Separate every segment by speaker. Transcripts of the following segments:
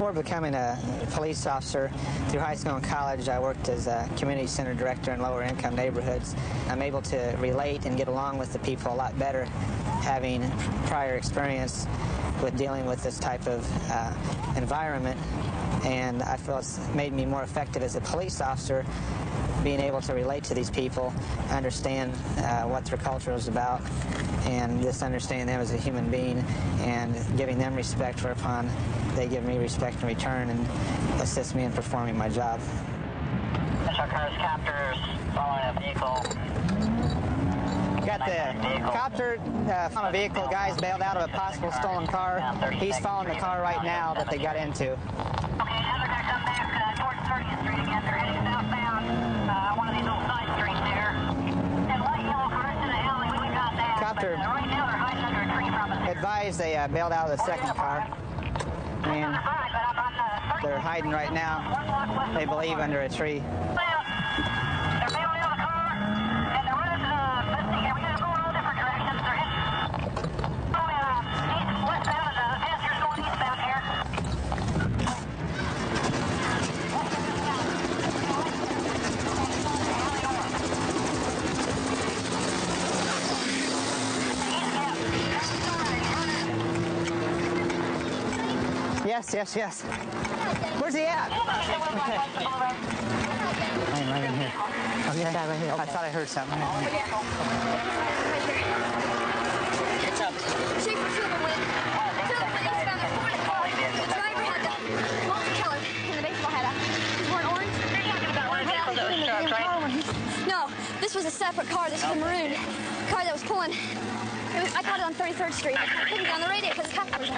Speaker 1: Before becoming a police officer through high school and college, I worked as a community center director in lower income neighborhoods. I'm able to relate and get along with the people a lot better, having prior experience with dealing with this type of environment, and I feel it's made me more effective as a police officer, being able to relate to these people, understand what their culture is about, and just understanding them as a human being and giving them respect, whereupon they give me respect in return and assist me in performing my job.
Speaker 2: Special cars, copters, following a vehicle.
Speaker 1: Got the copter on a vehicle. Guys bailed out of a possible stolen car. He's following the car right now that they got into.
Speaker 2: Okay, now they're going to come back towards 30th Street again. They're heading southbound, one of these little side streets there. And light yellow for us in the alley. We got that.
Speaker 1: Copter
Speaker 2: Right now they're hiding under a tree from us.
Speaker 1: advised they bailed out of the second car. And they're hiding right now, they believe, under a tree. Yes. Where's he at? Right in here. Oh, yeah, right here. Okay. I thought I heard something. What's up? The driver had the multicolor and the baseball hat. One orange. You're talking about one vehicle that was struck, right? No, this was a separate car. This was a maroon car that was pulling. I caught it on 33rd Street. I couldn't get on the radio because the cop was on.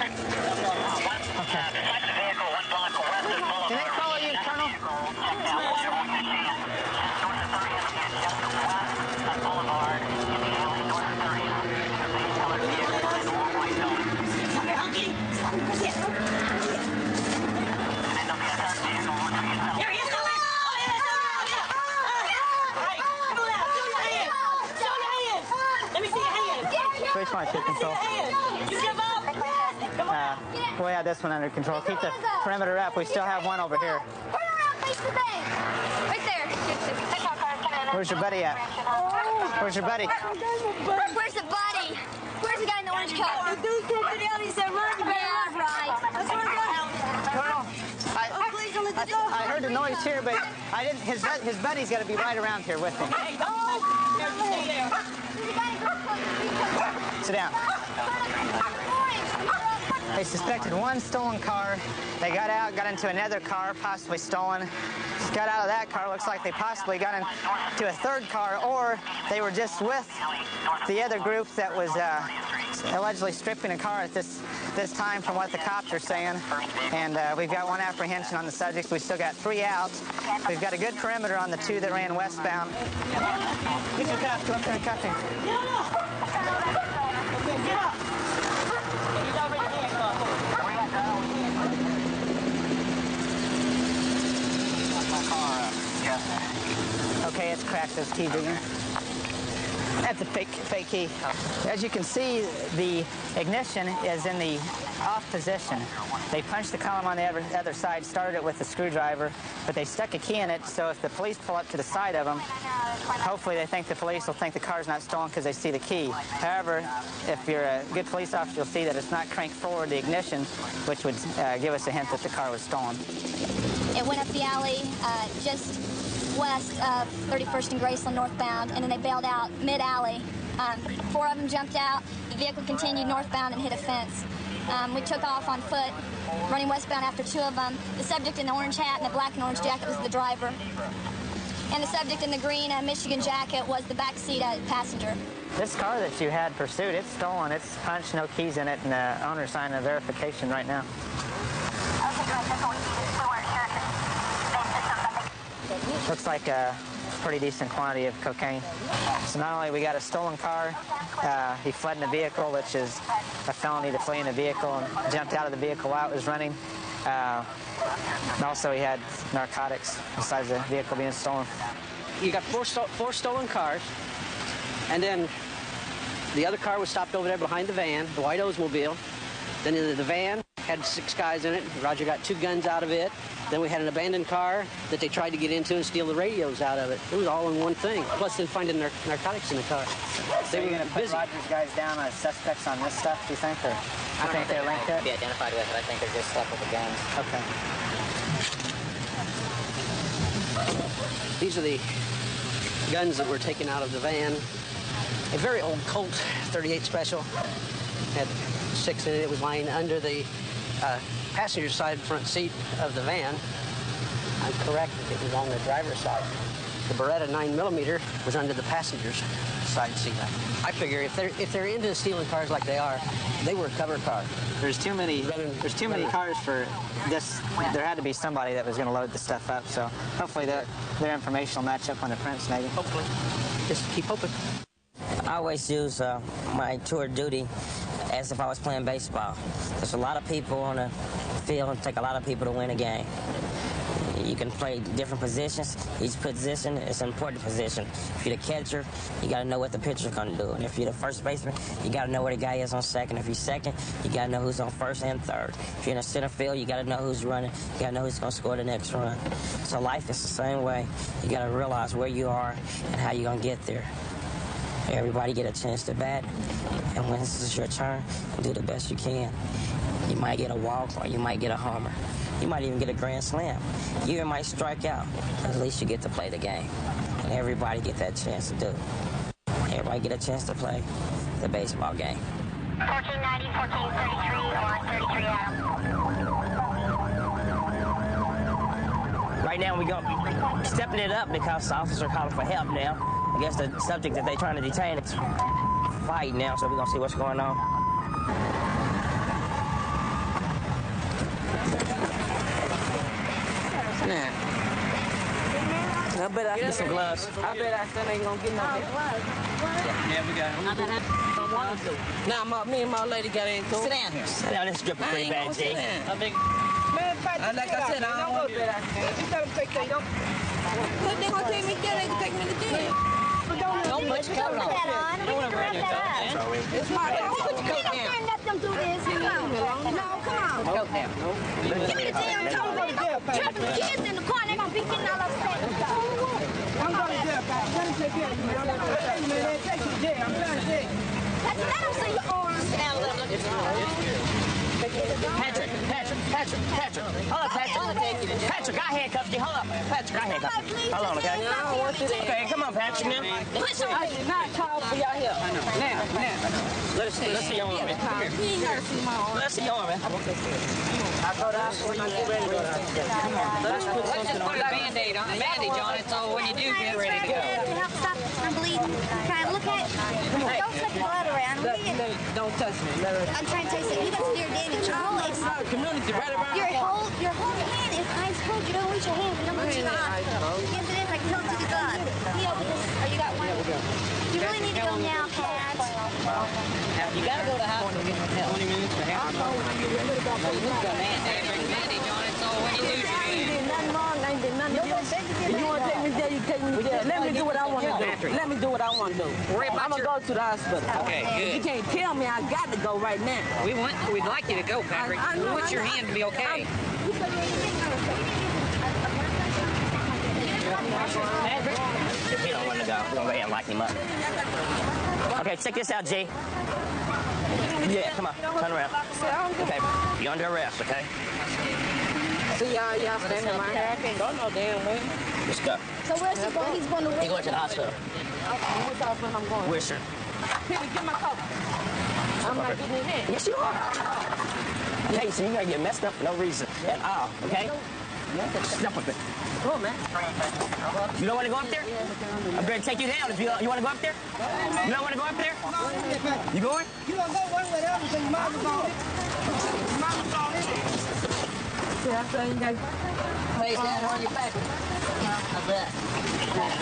Speaker 1: Okay. Can they follow you, Colonel? Which one took control?
Speaker 3: You give up?
Speaker 1: We have this one under control. Keep the perimeter up. We still have one over here.
Speaker 4: Turn around, face the thing. Right there.
Speaker 1: Where's your buddy at? Where's your buddy?
Speaker 4: Where's the buddy? Where's the guy in the orange coat?
Speaker 3: The dude came to the alley and said, run, you better
Speaker 4: Yeah,
Speaker 3: run.
Speaker 4: right.
Speaker 3: That's what
Speaker 1: Colonel,
Speaker 3: please don't let the door.
Speaker 1: I heard the noise here, but I didn't. His buddy's got to be right around here with him.
Speaker 3: Hey, don't stay there.
Speaker 1: Sit down. They suspected one stolen car. They got out, got into another car, possibly stolen. Got out of that car. Looks like they possibly got into a third car, or they were just with the other group that was allegedly stripping a car at this time, from what the cops are saying. And we've got one apprehension on the subjects. We've still got 3 out. We've got a good perimeter on the 2 that ran westbound. Get your cuffs. Go up there and cuff him.
Speaker 3: Get up. He's already handcuffed.
Speaker 1: Okay, it's cracked. Those keys again. That's a fake key. As you can see, the ignition is in the off position. They punched the column on the other side, started it with a screwdriver, but they stuck a key in it, so if the police pull up to the side of them, hopefully they think the police will think the car's not stolen because they see the key. However, if you're a good police officer, you'll see that it's not cranked forward, the ignition, which would give us a hint that the car was stolen.
Speaker 4: It went up the alley just west of 31st and Graceland northbound, and then they bailed out mid-alley. 4 of them jumped out. The vehicle continued northbound and hit a fence. We took off on foot, running westbound after 2 of them. The subject in the orange hat and the black and orange jacket was the driver. And the subject in the green Michigan jacket was the backseat passenger.
Speaker 1: This car that you had pursued, it's stolen. It's punched, no keys in it, and the owner's signing a verification right now. Looks like a pretty decent quantity of cocaine. So not only we got a stolen car, he fled in a vehicle, which is a felony to flee in a vehicle, and jumped out of the vehicle while it was running. And also he had narcotics besides the vehicle being stolen.
Speaker 5: You got four stolen cars, and then the other car was stopped over there behind the van, the white Oldsmobile. Then the van had 6 guys in it. Roger got 2 guns out of it. Then we had an abandoned car that they tried to get into and steal the radios out of it. It was all in one thing. Plus, then finding narcotics in the car.
Speaker 1: So you're going to put Roger's guys down as suspects on this stuff, do you think? Or I think they're linked to it?
Speaker 3: Be identified with it. I think they're just stuck with the guns.
Speaker 1: Okay.
Speaker 5: These are the guns that were taken out of the van. A very old Colt 38 Special. Had 6 in it. It was lying under the passenger side front seat of the van. I'm correct, it was on the driver's side. The Beretta 9mm was under the passenger's side seat. I figure if they're into stealing cars like they are, they were a cover car.
Speaker 1: There's too many cars for this. There had to be somebody that was going to load the stuff up. So hopefully their information will match up on the prints, maybe.
Speaker 5: Hopefully. Just keep hoping.
Speaker 6: I always use my tour duty as if I was playing baseball. There's a lot of people on the field and take a lot of people to win a game. You can play different positions. Each position is an important position. If you're the catcher, you got to know what the pitcher's going to do. And if you're the first baseman, you got to know where the guy is on second. If you're second, you got to know who's on first and third. If you're in the center field, you got to know who's running. You got to know who's going to score the next run. So life is the same way. You got to realize where you are and how you're going to get there. Everybody get a chance to bat, and when this is your turn, do the best you can. You might get a walk, or you might get a homer. You might even get a grand slam. You even might strike out. At least you get to play the game. And everybody get that chance to do it. Everybody get a chance to play the baseball game.
Speaker 2: 1490, 1433, on 33 Adam.
Speaker 6: Right now we go stepping it up because the officers are calling for help now. I guess the subject that they're trying to detain is fighting now, so we're gonna see what's going on. Nah. I bet I get some gloves. I bet I still ain't gonna get no.
Speaker 5: Yeah, we got it.
Speaker 6: Nah, me and my lady got into it. Sit down here. Sit down. This is dripping pretty bad, G.
Speaker 7: Like I said, I don't want to. You tell them to take them. But they're going to take me there. They can take me to jail.
Speaker 6: Don't put your coat on.
Speaker 4: Don't wrap that up.
Speaker 7: It's my fault. Put your coat down.
Speaker 4: Let them do this. Come on.
Speaker 7: No, come on.
Speaker 6: Coat down.
Speaker 4: Give me the jail. Tell them to go. Trapping the kids in the car. They're going to be getting all upset.
Speaker 7: I'm going to jail, guys. Let me take care of you, man. I'm going to take you, man. Take you to jail. I'm trying to take you.
Speaker 4: Let them see your arms.
Speaker 6: Patrick. Hold up, Patrick. Patrick, I handcuffed you. Hold up. Patrick, I handcuffed you. Hold on, okay? Okay, come on, Patrick, now.
Speaker 7: I did not call for your help. Now.
Speaker 6: Let's see your arm, man.
Speaker 7: You ain't got to see my arm.
Speaker 6: Let's see your arm, man.
Speaker 7: I go to hospital when you get ready to go to hospital.
Speaker 3: Let's just put a bandage on it, so when you do get ready to go.
Speaker 4: To help stop from bleeding. Try and look at it. Don't touch the blood around.
Speaker 7: Don't touch me.
Speaker 4: I'm trying to tell you something. You got severe damage. Your whole legs.
Speaker 7: Community right around
Speaker 4: Your whole hand is ice cold. You don't reach your hand. You don't reach your eye. Yes, it is. I can tell it to the God. He opened this. Oh, you got one. You really need to go now, Pat.
Speaker 3: You got to go to the hospital to get some help. 20 minutes to help. Put a bandage on it, so when you lose your hand.
Speaker 7: If you want to take me there, you take me there. Let me do what I want to do. Let me do what I want to do. I'm going to go to the hospital.
Speaker 3: Okay, good.
Speaker 7: You can't tell me I got to go right now.
Speaker 3: We'd like you to go, Patrick. We want your hand to be okay.
Speaker 6: If he don't want to go, we're going to go ahead and lock him up. Okay, check this out, G. Yeah, come on. Turn around. Okay, you're under arrest, okay?
Speaker 7: See y'all standing right here. I can't go no damn way.
Speaker 6: Let's go.
Speaker 4: So where's he going? He's going to
Speaker 6: He's going to the hospital.
Speaker 7: Which hospital I'm going?
Speaker 6: Where's your?
Speaker 7: Peter, get my coat. I'm not getting in here.
Speaker 6: Yes, you are. Okay, so you're going to get messed up for no reason at all, okay? Stop with it.
Speaker 7: Come on, man.
Speaker 6: You don't want to go up there? I'm going to take you down. If you want to go up there? You don't want to go up there? You going?
Speaker 7: You don't go one way else because your mama's on it. Your mama's on it. Yeah, I say you got
Speaker 3: Face down on your back. How's that?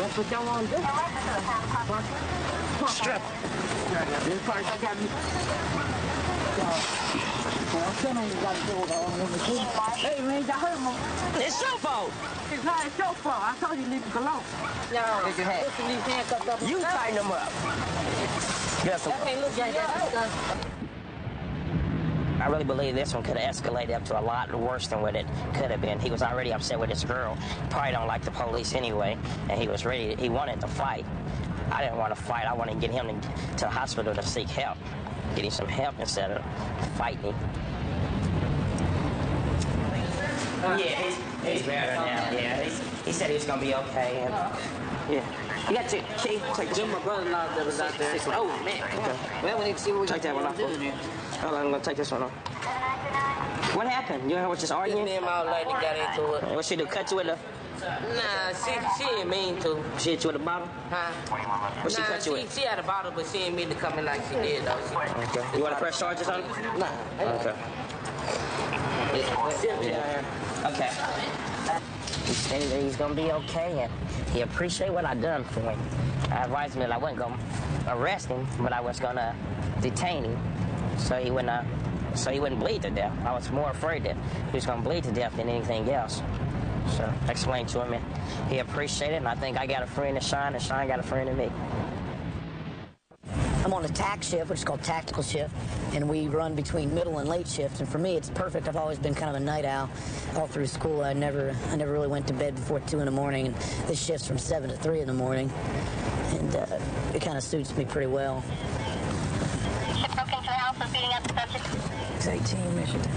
Speaker 7: that's what y'all want to do.
Speaker 6: Strap.
Speaker 7: This part I got me. Hey, man, y'all heard me.
Speaker 6: It's your fault.
Speaker 7: It's not your fault. I told you leave it alone.
Speaker 6: Here's your hand.
Speaker 7: Listen, these handcuffs up.
Speaker 6: You tighten them up. Guess what?
Speaker 7: Hey, look, y'all got this stuff.
Speaker 6: I really believe this one could have escalated up to a lot worse than what it could have been. He was already upset with this girl. Probably don't like the police anyway, and he was ready. He wanted to fight. I didn't want to fight. I wanted to get him to the hospital to seek help, get him some help instead of fighting. Yeah, he's better now. Yeah, he said he was gonna be okay. And, yeah. You got to key. Take this. My brother-in-law that was out there. Oh man. Okay. Well, we need to see what we take that one off. Hold on, I'm gonna take this one off. What happened? You was just arguing?
Speaker 3: Me and my old lady got into it.
Speaker 6: What she do? Cut you with a?
Speaker 3: Nah, she didn't mean to.
Speaker 6: She hit you with a bottle?
Speaker 3: Huh?
Speaker 6: What she cut you with?
Speaker 3: She had a bottle, but she didn't mean to come in like she did though.
Speaker 6: Okay. You want to press charges on it?
Speaker 3: Nah.
Speaker 6: Okay. Okay. He said that he's gonna be okay, and he appreciate what I done for him. I advised him that I wasn't gonna arrest him, but I was gonna detain him, so he wouldn't bleed to death. I was more afraid that he was gonna bleed to death than anything else. So I explained to him, and he appreciated it, and I think I got a friend in Sean, and Sean got a friend in me.
Speaker 8: I'm on a TAC shift, which is called tactical shift, and we run between middle and late shifts. And for me, it's perfect. I've always been kind of a night owl all through school. I never really went to bed before 2 in the morning, and this shift's from 7 to 3 in the morning, and it kind of suits me pretty well.
Speaker 2: Ship broke into the house and beating up the subject.
Speaker 8: It's 18, Michigan.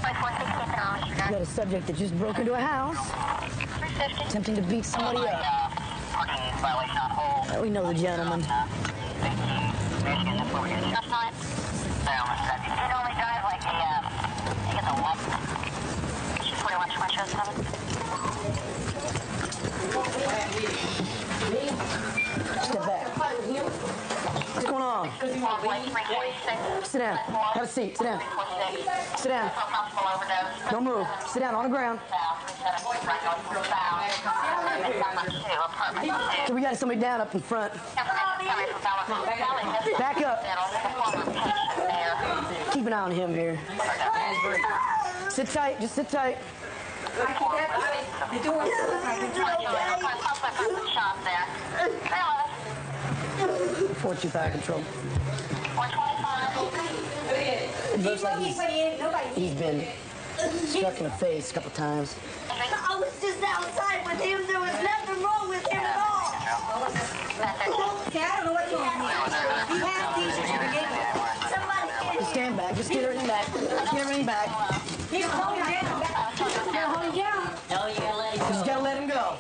Speaker 8: We got a subject that just broke into a house, attempting to beat somebody up. We know the gentleman.
Speaker 2: That's fine. It only drives like the one. Just pretty much my show's coming.
Speaker 8: Step back. What's going on? Sit down. Have a seat. Sit down. Sit down. Don't move. Sit down on the ground. So we got somebody down up in front. Back up. Keep an eye on him here. Sit tight. Just sit tight.
Speaker 2: The door's open.
Speaker 8: 425 control. It looks like he's been struck in the face a couple times.
Speaker 9: I was just outside with him. There was nothing wrong with him at all. Okay, I don't know what's wrong here. You have these at the beginning. Somebody
Speaker 8: Just stand back. Just get everything back. Get everything back.
Speaker 9: He's holding down. Now hold him down.
Speaker 3: No, you gotta let him go.
Speaker 8: Just gotta let him go.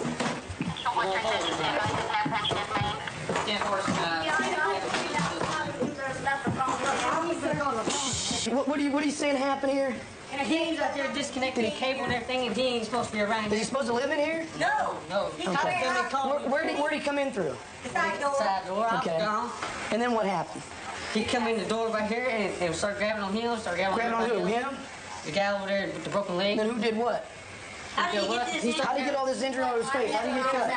Speaker 8: What are you saying happened here?
Speaker 7: He's out there disconnecting the cable and everything, and he ain't supposed to be around
Speaker 8: Is
Speaker 7: here.
Speaker 8: he supposed to live in here?
Speaker 7: No.
Speaker 8: Okay. Where'd he come in through?
Speaker 7: Side door. I was
Speaker 8: Okay.
Speaker 7: gone.
Speaker 8: And then what happened?
Speaker 7: He come in the door right here and started grabbing on him.
Speaker 8: Grabbing on who? Him?
Speaker 7: The guy over there with the broken leg.
Speaker 8: And then who did what?
Speaker 9: How did he get this?
Speaker 8: How did he get all this injury on his face? How did he get cut?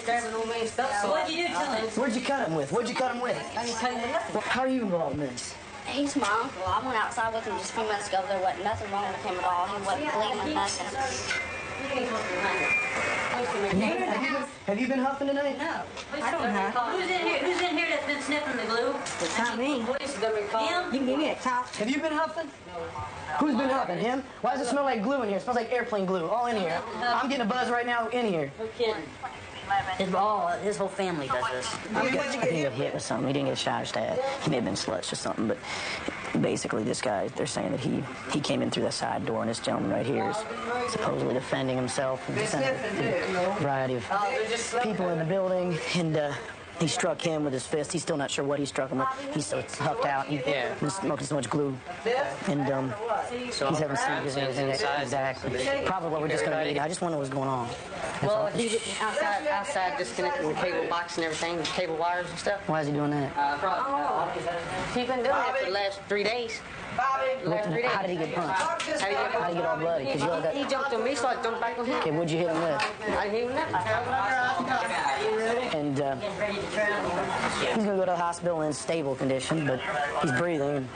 Speaker 7: Grabbing on me and stuff. So
Speaker 9: What'd you do to him?
Speaker 8: Where'd you cut him with? What'd you cut him with?
Speaker 7: I didn't cut him with nothing.
Speaker 8: How are you involved in this?
Speaker 4: He's my uncle. I went outside with him just a few minutes ago. There wasn't nothing wrong with him at all. He wasn't bleeding or nothing.
Speaker 8: Have you been huffing tonight?
Speaker 7: No. I don't know.
Speaker 9: Who's in here that's been sniffing the glue?
Speaker 7: It's not me. Police have been called.
Speaker 9: Him?
Speaker 7: You can give me a cop.
Speaker 8: Have you been huffing? Who's been huffing? Him? Why does it smell like glue in here? It smells like airplane glue all in here. I'm getting a buzz right now in here.
Speaker 9: No kidding. His whole family does this.
Speaker 8: I think he got hit with something. He didn't get shot or stabbed. He may have been slushed or something, but basically this guy, they're saying that he came in through the side door, and this gentleman right here is supposedly defending himself and defending a variety of people in the building, and he struck him with his fist. He's still not sure what he struck him with. He's so huffed out. He's been smoking so much glue, and he's having seizures and everything. Exactly. Probably what we're just going to need. I just wonder what's going on.
Speaker 7: Well, he's outside disconnecting the cable box and everything, the cable wires and stuff.
Speaker 8: Why is he doing that?
Speaker 7: He's been doing that for the last 3 days.
Speaker 8: How did he get punched? How did he get all bloody? Because you all got.
Speaker 7: He jumped on me, so I jumped back on him.
Speaker 8: Okay, what'd you hit him with?
Speaker 7: I didn't even know.
Speaker 8: And he's gonna go to the hospital in stable condition, but he's breathing.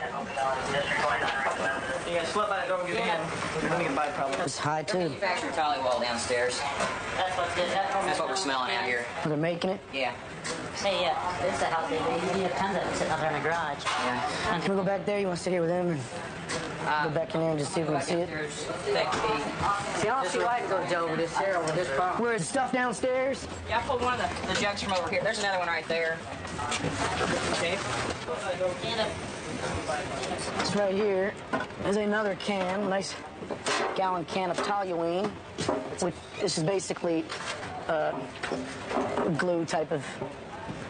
Speaker 3: Yeah, slip by the door and get in. We're going to get by probably.
Speaker 8: It's high, too.
Speaker 3: Manufactured tally wall downstairs. That's what we're smelling out here.
Speaker 8: They're making it?
Speaker 3: Yeah.
Speaker 6: Hey, this is the house they do. You have tons of them sitting out there in the garage.
Speaker 3: Yeah.
Speaker 8: Can we go back there? You want to sit here with them? And go back in there and just see if we can see it?
Speaker 3: See, I don't see why I can go to Joe with this here with this problem.
Speaker 8: Where's stuff downstairs?
Speaker 3: Yeah, I pulled one of the jugs from over here. There's another one right there. Okay.
Speaker 8: It's right here. There's another can, nice gallon can of toluene. This is basically glue type of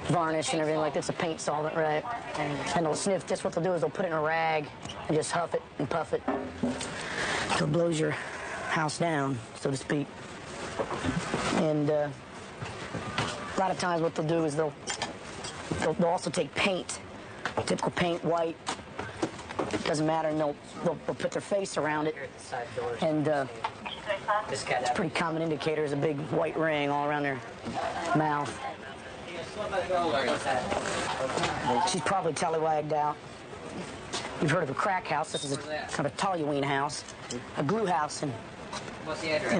Speaker 8: varnish and everything like this, a paint solvent, right? And they'll sniff this. What they'll do is they'll put it in a rag and just huff it and puff it. So it blows your house down, so to speak. And a lot of times what they'll do is they'll also take paint, typical paint, white, doesn't matter, and they'll put their face around it. And it's a pretty common indicator is a big white ring all around their mouth. She's probably tallywagged out. You've heard of a crack house. This is a kind of a toluene house, a glue house in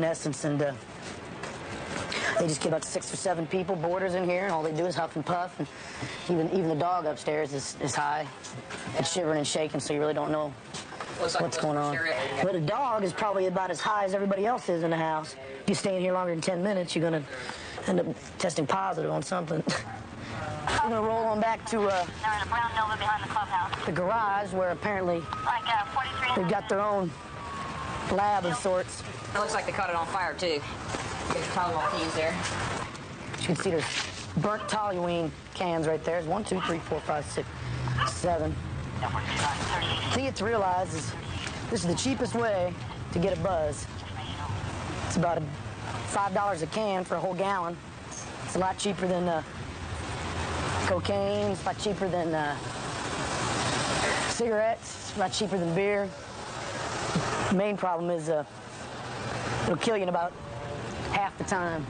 Speaker 8: essence, and they just give up 6 or 7 people, boarders in here, and all they do is huff and puff. And even the dog upstairs is high. It's shivering and shaking, so you really don't know what's going on. But a dog is probably about as high as everybody else is in the house. If you stay in here longer than 10 minutes, you're going to end up testing positive on something. I'm going to roll on back to
Speaker 2: They're in a brown Nova behind the clubhouse.
Speaker 8: the garage, where apparently
Speaker 2: Like 43.
Speaker 8: they've got their own lab of sorts.
Speaker 3: It looks like they caught it on fire, too. Get your towel keys there.
Speaker 8: You can see there's burnt toluene cans right there. There's 1, 2, 3, 4, 5, 6, 7. The thing you have to realize is this is the cheapest way to get a buzz. It's about $5 a can for a whole gallon. It's a lot cheaper than cocaine. It's a lot cheaper than cigarettes. It's a lot cheaper than beer. The main problem is it'll kill you in about half the time.